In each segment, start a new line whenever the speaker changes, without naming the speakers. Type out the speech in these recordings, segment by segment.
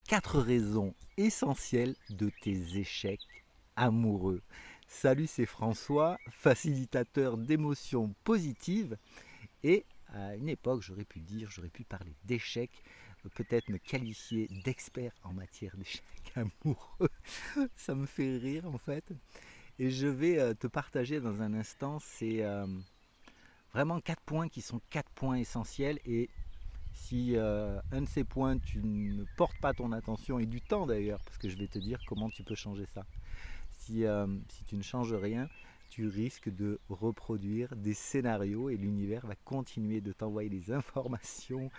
4 raisons essentielles de tes échecs amoureux. Salut, c'est François, facilitateur d'émotions positives. Et à une époque, j'aurais pu parler d'échecs, peut-être me qualifier d'expert en matière d'échecs amoureux. Ça me fait rire en fait. Et je vais te partager dans un instant ces vraiment 4 points qui sont 4 points essentiels. Et si un de ces points, tu ne portes pas ton attention, et du temps d'ailleurs, parce que je vais te dire comment tu peux changer ça. Si tu ne changes rien, tu risques de reproduire des scénarios et l'univers va continuer de t'envoyer les informations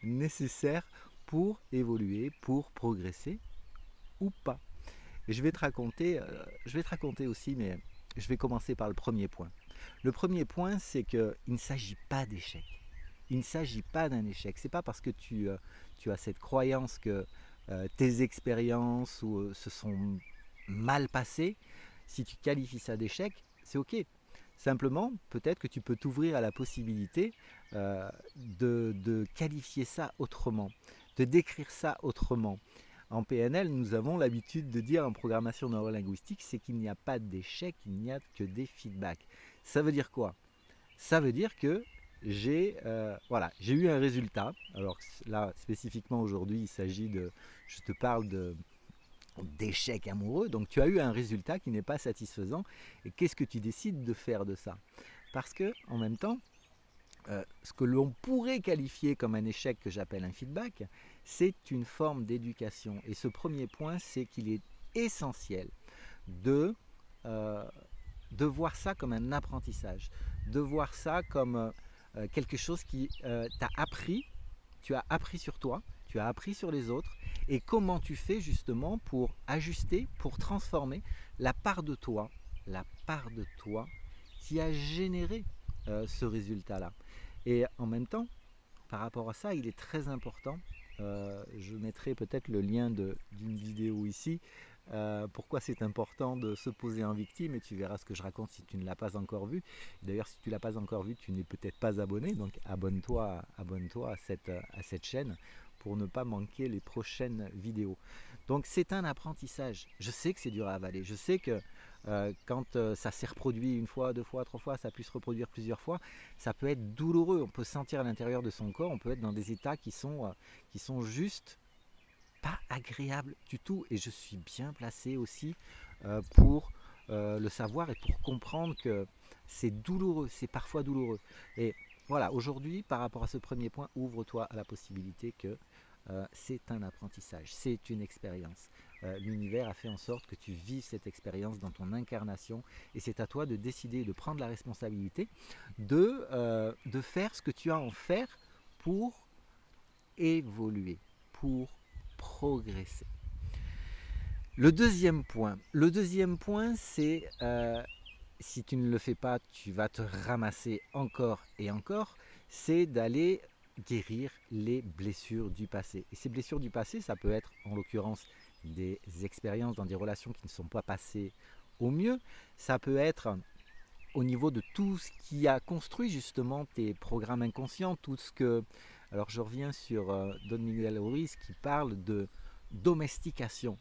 nécessaires pour évoluer, pour progresser ou pas. Et je vais te raconter aussi, mais je vais commencer par le premier point. Le premier point, c'est qu'il ne s'agit pas d'échec. Il ne s'agit pas d'un échec. C'est pas parce que tu as cette croyance que tes expériences se sont mal passées, si tu qualifies ça d'échec, c'est ok. Simplement, peut-être que tu peux t'ouvrir à la possibilité de qualifier ça autrement, de décrire ça autrement. En PNL, nous avons l'habitude de dire en programmation neurolinguistique, c'est qu'il n'y a pas d'échec, il n'y a que des feedbacks. Ça veut dire quoi? Ça veut dire que j'ai eu un résultat. Alors là, spécifiquement aujourd'hui, il s'agit je te parle d'échec amoureux. Donc tu as eu un résultat qui n'est pas satisfaisant. Et qu'est-ce que tu décides de faire de ça? Parce que en même temps, ce que l'on pourrait qualifier comme un échec que j'appelle un feedback, c'est une forme d'éducation. Et ce premier point, c'est qu'il est essentiel de, euh, de voir ça comme un apprentissage, de voir ça comme quelque chose qui t'a appris, tu as appris sur toi, tu as appris sur les autres, et comment tu fais justement pour ajuster, pour transformer la part de toi qui a généré ce résultat-là. Et en même temps, par rapport à ça, il est très important. Je mettrai peut-être le lien d'une vidéo ici. Pourquoi c'est important de se poser en victime, et tu verras ce que je raconte si tu ne l'as pas encore vu. D'ailleurs, si tu ne l'as pas encore vu, tu n'es peut-être pas abonné, donc abonne-toi à cette chaîne pour ne pas manquer les prochaines vidéos. Donc c'est un apprentissage. Je sais que c'est dur à avaler. Je sais que quand ça s'est reproduit une fois, deux fois, trois fois, ça peut se reproduire plusieurs fois, ça peut être douloureux. On peut sentir à l'intérieur de son corps, on peut être dans des états qui sont juste pas agréables du tout. Et je suis bien placé aussi pour le savoir et pour comprendre que c'est douloureux, c'est parfois douloureux. Et voilà, aujourd'hui, par rapport à ce premier point, ouvre-toi à la possibilité que c'est un apprentissage, c'est une expérience. L'univers a fait en sorte que tu vives cette expérience dans ton incarnation, et c'est à toi de décider, de prendre la responsabilité de faire ce que tu as à en faire pour évoluer, pour progresser. Le deuxième point, c'est si tu ne le fais pas, tu vas te ramasser encore et encore, c'est d'aller guérir les blessures du passé. Et ces blessures du passé, ça peut être en l'occurrence des expériences dans des relations qui ne sont pas passées au mieux, ça peut être au niveau de tout ce qui a construit justement tes programmes inconscients, tout ce que... Alors je reviens sur Don Miguel Ruiz qui parle de domestication.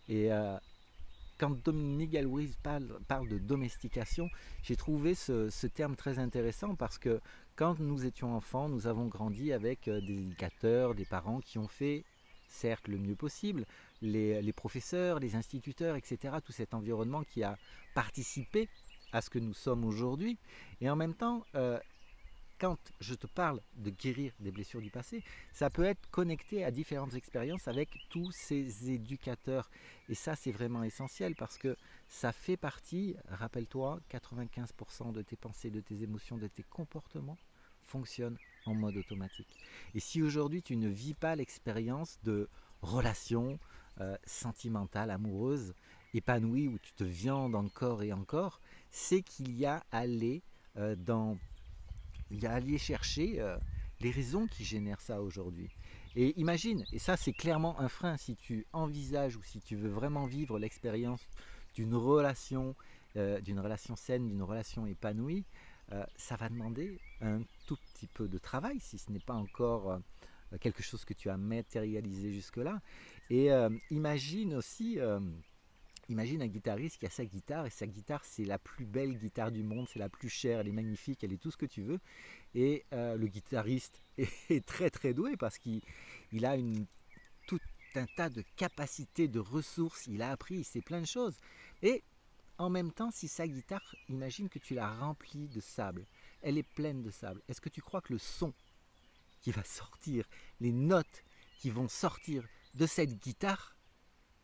Et quand Miguel Ruiz parle de domestication, j'ai trouvé ce terme très intéressant parce que quand nous étions enfants, nous avons grandi avec des éducateurs, des parents qui ont fait certes le mieux possible, les professeurs, les instituteurs, etc., tout cet environnement qui a participé à ce que nous sommes aujourd'hui. Et en même temps, quand je te parle de guérir des blessures du passé, ça peut être connecté à différentes expériences avec tous ces éducateurs. Et ça, c'est vraiment essentiel parce que ça fait partie, rappelle-toi, 95% de tes pensées, de tes émotions, de tes comportements fonctionnent en mode automatique. Et si aujourd'hui tu ne vis pas l'expérience de relation sentimentale, amoureuse, épanouie, où tu te viandes encore et encore, c'est qu'il y a à aller chercher les raisons qui génèrent ça aujourd'hui. Et imagine, et ça c'est clairement un frein, si tu envisages ou si tu veux vraiment vivre l'expérience d'une relation saine, d'une relation épanouie, ça va demander un tout petit peu de travail, si ce n'est pas encore quelque chose que tu as matérialisé jusque-là. Et imagine aussi, imagine un guitariste qui a sa guitare, et sa guitare c'est la plus belle guitare du monde, c'est la plus chère, elle est magnifique, elle est tout ce que tu veux. Et le guitariste est très très doué parce qu'il a tout un tas de capacités, de ressources, il a appris, il sait plein de choses. Et en même temps, si sa guitare, imagine que tu la remplis de sable, elle est pleine de sable, est-ce que tu crois que le son qui va sortir, les notes qui vont sortir de cette guitare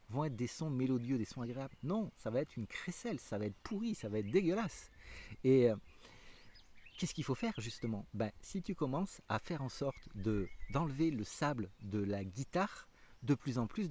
vont être des sons mélodieux, des sons agréables? Non, ça va être une crécelle, ça va être pourri, ça va être dégueulasse. Et qu'est-ce qu'il faut faire justement? Si tu commences à faire en sorte d'enlever le sable de la guitare, de plus en plus,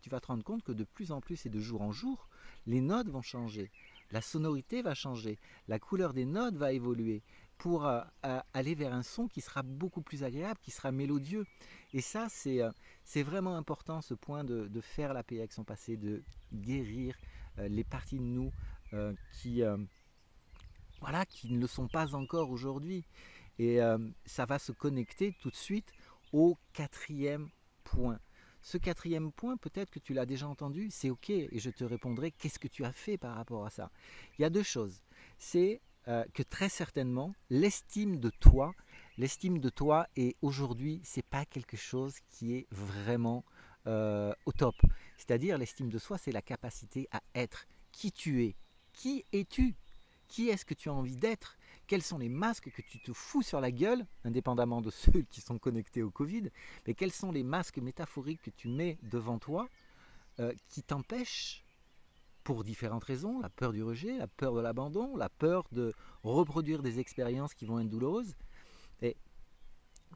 tu vas te rendre compte que de plus en plus et de jour en jour, les notes vont changer, la sonorité va changer, la couleur des notes va évoluer pour aller vers un son qui sera beaucoup plus agréable, qui sera mélodieux. Et ça, c'est vraiment important, ce point de faire la paix avec son passé, de guérir les parties de nous qui voilà, qui ne le sont pas encore aujourd'hui. Et ça va se connecter tout de suite au quatrième point. Ce quatrième point, peut-être que tu l'as déjà entendu, c'est ok, et je te répondrai qu'est-ce que tu as fait par rapport à ça. Il y a deux choses. C'est que très certainement, l'estime de toi, et aujourd'hui, c'est pas quelque chose qui est vraiment au top. C'est-à-dire, l'estime de soi, c'est la capacité à être qui tu es. Qui es-tu? Qui est-ce que tu as envie d'être? Quels sont les masques que tu te fous sur la gueule, indépendamment de ceux qui sont connectés au Covid, mais quels sont les masques métaphoriques que tu mets devant toi qui t'empêchent, pour différentes raisons, la peur du rejet, la peur de l'abandon, la peur de reproduire des expériences qui vont être douloureuses. Et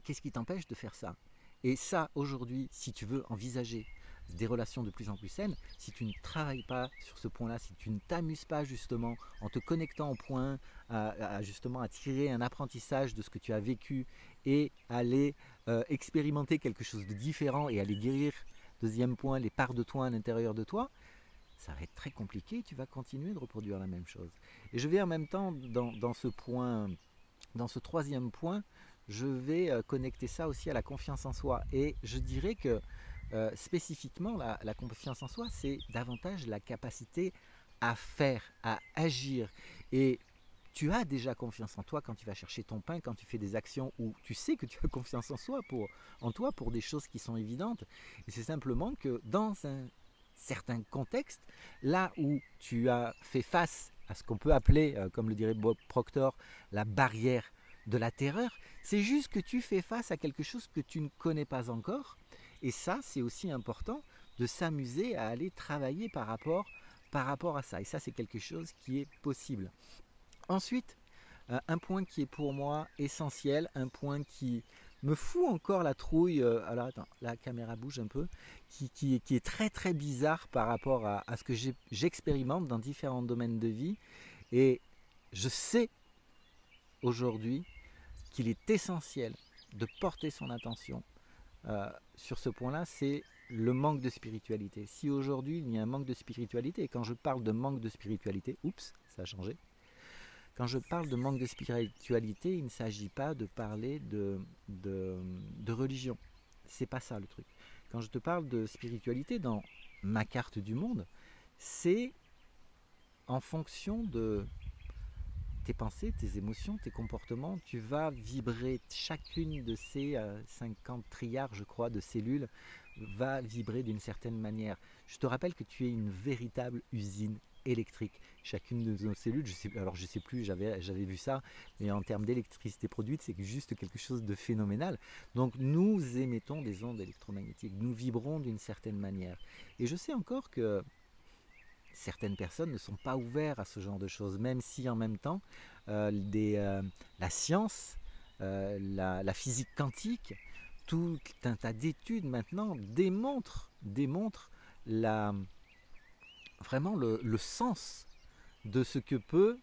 qu'est-ce qui t'empêche de faire ça? Et ça, aujourd'hui, si tu veux envisager des relations de plus en plus saines, si tu ne travailles pas sur ce point-là, si tu ne t'amuses pas justement en te connectant au point, justement à tirer un apprentissage de ce que tu as vécu et aller expérimenter quelque chose de différent et aller guérir, deuxième point, les parts de toi à l'intérieur de toi, ça va être très compliqué, tu vas continuer de reproduire la même chose. Et je vais en même temps dans ce point, dans ce troisième point, je vais connecter ça aussi à la confiance en soi. Et je dirais que spécifiquement, la confiance en soi, c'est davantage la capacité à faire, à agir. Et tu as déjà confiance en toi quand tu vas chercher ton pain, quand tu fais des actions où tu sais que tu as confiance en toi pour des choses qui sont évidentes. Et c'est simplement que dans un certain contexte, là où tu as fait face à ce qu'on peut appeler, comme le dirait Bob Proctor, la barrière de la terreur, c'est juste que tu fais face à quelque chose que tu ne connais pas encore. Et ça, c'est aussi important de s'amuser à aller travailler par rapport à ça. Et ça, c'est quelque chose qui est possible. Ensuite, un point qui est pour moi essentiel, un point qui me fout encore la trouille, alors attends, la caméra bouge un peu, qui est très très bizarre par rapport à ce que j'expérimente dans différents domaines de vie. Et je sais aujourd'hui qu'il est essentiel de porter son attention sur ce point-là, c'est le manque de spiritualité. Si aujourd'hui il y a un manque de spiritualité, et quand je parle de manque de spiritualité, oups, ça a changé. Quand je parle de manque de spiritualité, il ne s'agit pas de parler de religion. C'est pas ça le truc. Quand je te parle de spiritualité dans ma carte du monde, c'est en fonction de tes pensées, tes émotions, tes comportements, tu vas vibrer chacune de ces 50 trilliards, je crois, de cellules va vibrer d'une certaine manière. Je te rappelle que tu es une véritable usine électrique. Chacune de nos cellules, je sais plus, j'avais vu ça, mais en termes d'électricité produite, c'est juste quelque chose de phénoménal. Donc nous émettons des ondes électromagnétiques, nous vibrons d'une certaine manière. Et je sais encore que certaines personnes ne sont pas ouvertes à ce genre de choses, même si en même temps, la science, la physique quantique, tout un tas d'études maintenant démontrent vraiment le sens de ce que peut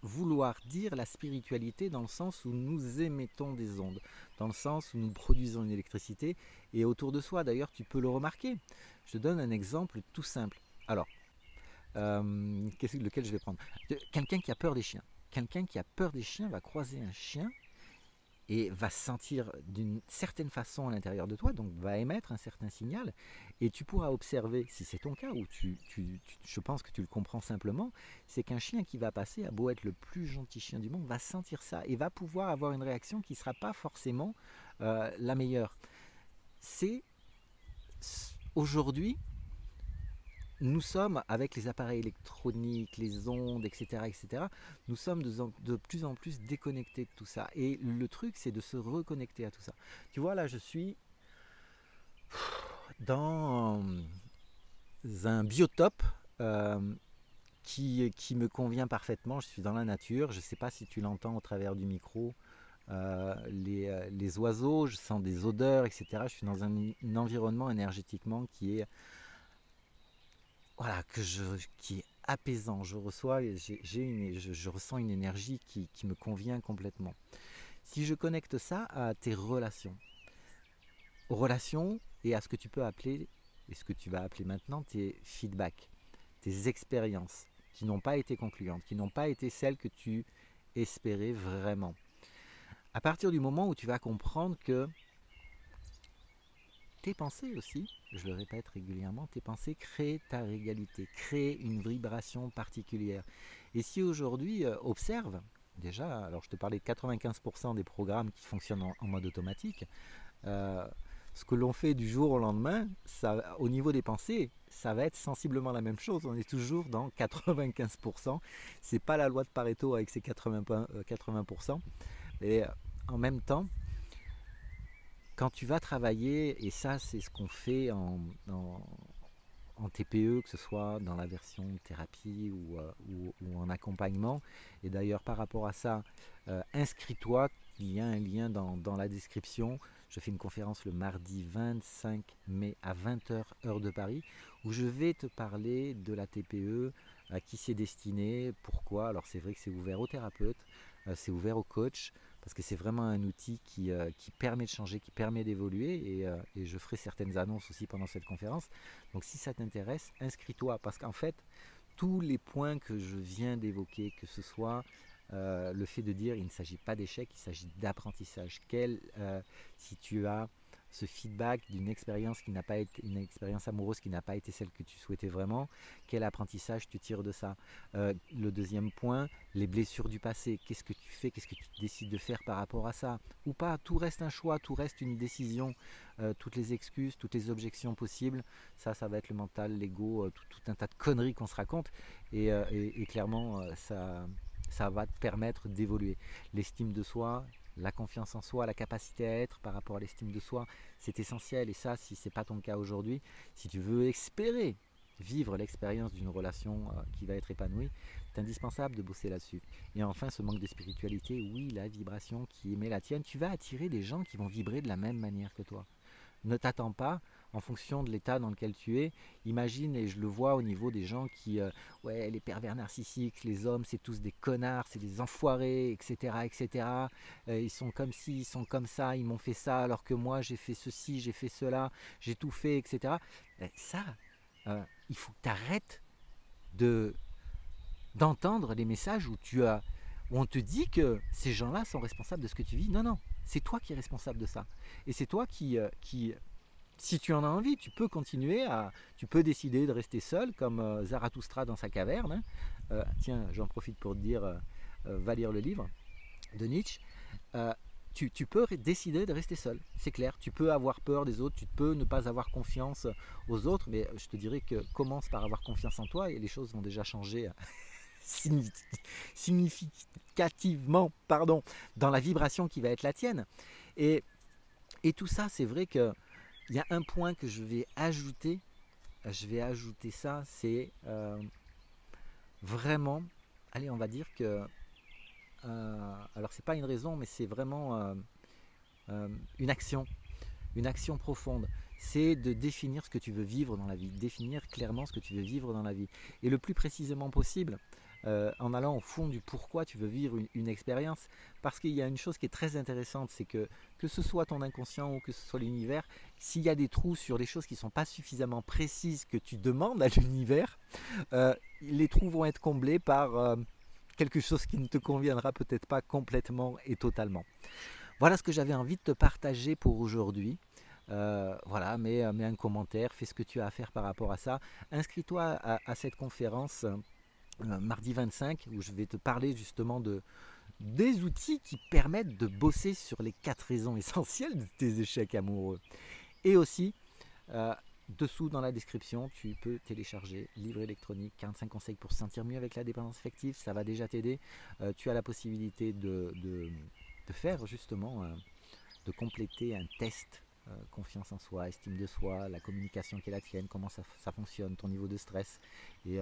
vouloir dire la spiritualité dans le sens où nous émettons des ondes, dans le sens où nous produisons une électricité et autour de soi. D'ailleurs, tu peux le remarquer. Je te donne un exemple tout simple. Alors, lequel je vais prendre? Quelqu'un qui a peur des chiens. Quelqu'un qui a peur des chiens va croiser un chien et va se sentir d'une certaine façon à l'intérieur de toi, donc va émettre un certain signal, et tu pourras observer, si c'est ton cas, ou je pense que tu le comprends simplement, c'est qu'un chien qui va passer, à beau être le plus gentil chien du monde, va sentir ça, et va pouvoir avoir une réaction qui ne sera pas forcément la meilleure. C'est aujourd'hui, nous sommes, avec les appareils électroniques, les ondes, etc., nous sommes de plus en plus déconnectés de tout ça. Et le truc, c'est de se reconnecter à tout ça. Tu vois, là, je suis dans un biotope qui me convient parfaitement. Je suis dans la nature. Je ne sais pas si tu l'entends au travers du micro. Les oiseaux, je sens des odeurs, etc. Je suis dans un environnement énergétiquement qui est voilà, qui est apaisant. Je ressens une énergie qui me convient complètement. Si je connecte ça à tes relations, aux relations et à ce que tu peux appeler, et ce que tu vas appeler maintenant tes feedbacks, tes expériences qui n'ont pas été concluantes, qui n'ont pas été celles que tu espérais vraiment. À partir du moment où tu vas comprendre que tes pensées aussi, je le répète régulièrement, tes pensées créent ta réalité, créent une vibration particulière. Et si aujourd'hui, observe, déjà, alors je te parlais de 95% des programmes qui fonctionnent en mode automatique, ce que l'on fait du jour au lendemain, ça, au niveau des pensées, ça va être sensiblement la même chose. On est toujours dans 95%. C'est pas la loi de Pareto avec ses 80%. Et en même temps, quand tu vas travailler, et ça c'est ce qu'on fait en TPE, que ce soit dans la version thérapie ou en accompagnement, et d'ailleurs par rapport à ça, inscris-toi, il y a un lien dans la description. Je fais une conférence le mardi 25 mai à 20h heure de Paris, où je vais te parler de la TPE, à qui c'est destiné, pourquoi. Alors c'est vrai que c'est ouvert aux thérapeutes, c'est ouvert aux coachs, parce que c'est vraiment un outil qui permet de changer, qui permet d'évoluer, et je ferai certaines annonces aussi pendant cette conférence. Donc si ça t'intéresse, inscris-toi, parce qu'en fait, tous les points que je viens d'évoquer, que ce soit le fait de dire il ne s'agit pas d'échec, il s'agit d'apprentissage. Si tu as ce feedback d'une expérience qui n'a pas été une expérience amoureuse qui n'a pas été celle que tu souhaitais vraiment, quel apprentissage tu tires de ça. Le deuxième point, les blessures du passé, qu'est-ce que tu fais, qu'est-ce que tu décides de faire par rapport à ça, ou pas, tout reste un choix, tout reste une décision. Toutes les excuses, toutes les objections possibles, ça va être le mental, l'ego, tout un tas de conneries qu'on se raconte, et clairement ça va te permettre d'évoluer. L'estime de soi, la confiance en soi, la capacité à être par rapport à l'estime de soi, c'est essentiel. Et ça, si ce n'est pas ton cas aujourd'hui, si tu veux espérer vivre l'expérience d'une relation qui va être épanouie, c'est indispensable de bosser là-dessus. Et enfin, ce manque de spiritualité, oui, la vibration qui émet la tienne, tu vas attirer des gens qui vont vibrer de la même manière que toi. Ne t'attends pas en fonction de l'état dans lequel tu es. Imagine, et je le vois au niveau des gens ouais, les pervers narcissiques, les hommes, c'est tous des connards, c'est des enfoirés, etc., etc. Ils sont comme ci, ils sont comme ça, ils m'ont fait ça, alors que moi, j'ai fait ceci, j'ai fait cela, j'ai tout fait, etc. Ça, il faut que tu arrêtes d'entendre les messages où on te dit que ces gens-là sont responsables de ce que tu vis. Non, non, c'est toi qui es responsable de ça. Et c'est toi qui si tu en as envie, tu peux tu peux décider de rester seul, comme Zarathustra dans sa caverne. Hein. Tiens, j'en profite pour te dire, va lire le livre de Nietzsche. Tu peux décider de rester seul, c'est clair. Tu peux avoir peur des autres, tu peux ne pas avoir confiance aux autres, mais je te dirais que commence par avoir confiance en toi et les choses vont déjà changer significativement, dans la vibration qui va être la tienne. Et tout ça, c'est vrai que il y a un point que je vais ajouter ça, c'est vraiment, allez, on va dire que, alors c'est pas une raison, mais c'est vraiment une action profonde. C'est de définir ce que tu veux vivre dans la vie, définir clairement ce que tu veux vivre dans la vie. Et le plus précisément possible, en allant au fond du pourquoi tu veux vivre une expérience. Parce qu'il y a une chose qui est très intéressante, c'est que ce soit ton inconscient ou que ce soit l'univers, s'il y a des trous sur les choses qui ne sont pas suffisamment précises que tu demandes à l'univers, les trous vont être comblés par quelque chose qui ne te conviendra peut-être pas complètement et totalement. Voilà ce que j'avais envie de te partager pour aujourd'hui. Voilà, mets un commentaire, fais ce que tu as à faire par rapport à ça. Inscris-toi à cette conférence mardi 25 où je vais te parler justement des outils qui permettent de bosser sur les 4 raisons essentielles de tes échecs amoureux. Et aussi, euh, dessous dans la description, tu peux télécharger livre électronique 45 conseils pour se sentir mieux avec la dépendance affective. Ça va déjà t'aider. Tu as la possibilité de faire justement, de compléter un test. Confiance en soi, estime de soi, la communication qui est la tienne, comment ça fonctionne, ton niveau de stress. Et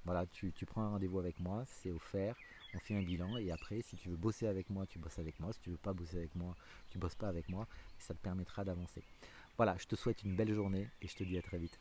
voilà, tu prends un rendez-vous avec moi, c'est offert, on fait un bilan et après, si tu veux bosser avec moi, tu bosses avec moi. Si tu veux pas bosser avec moi, tu bosses pas avec moi. Et ça te permettra d'avancer. Voilà, je te souhaite une belle journée et je te dis à très vite.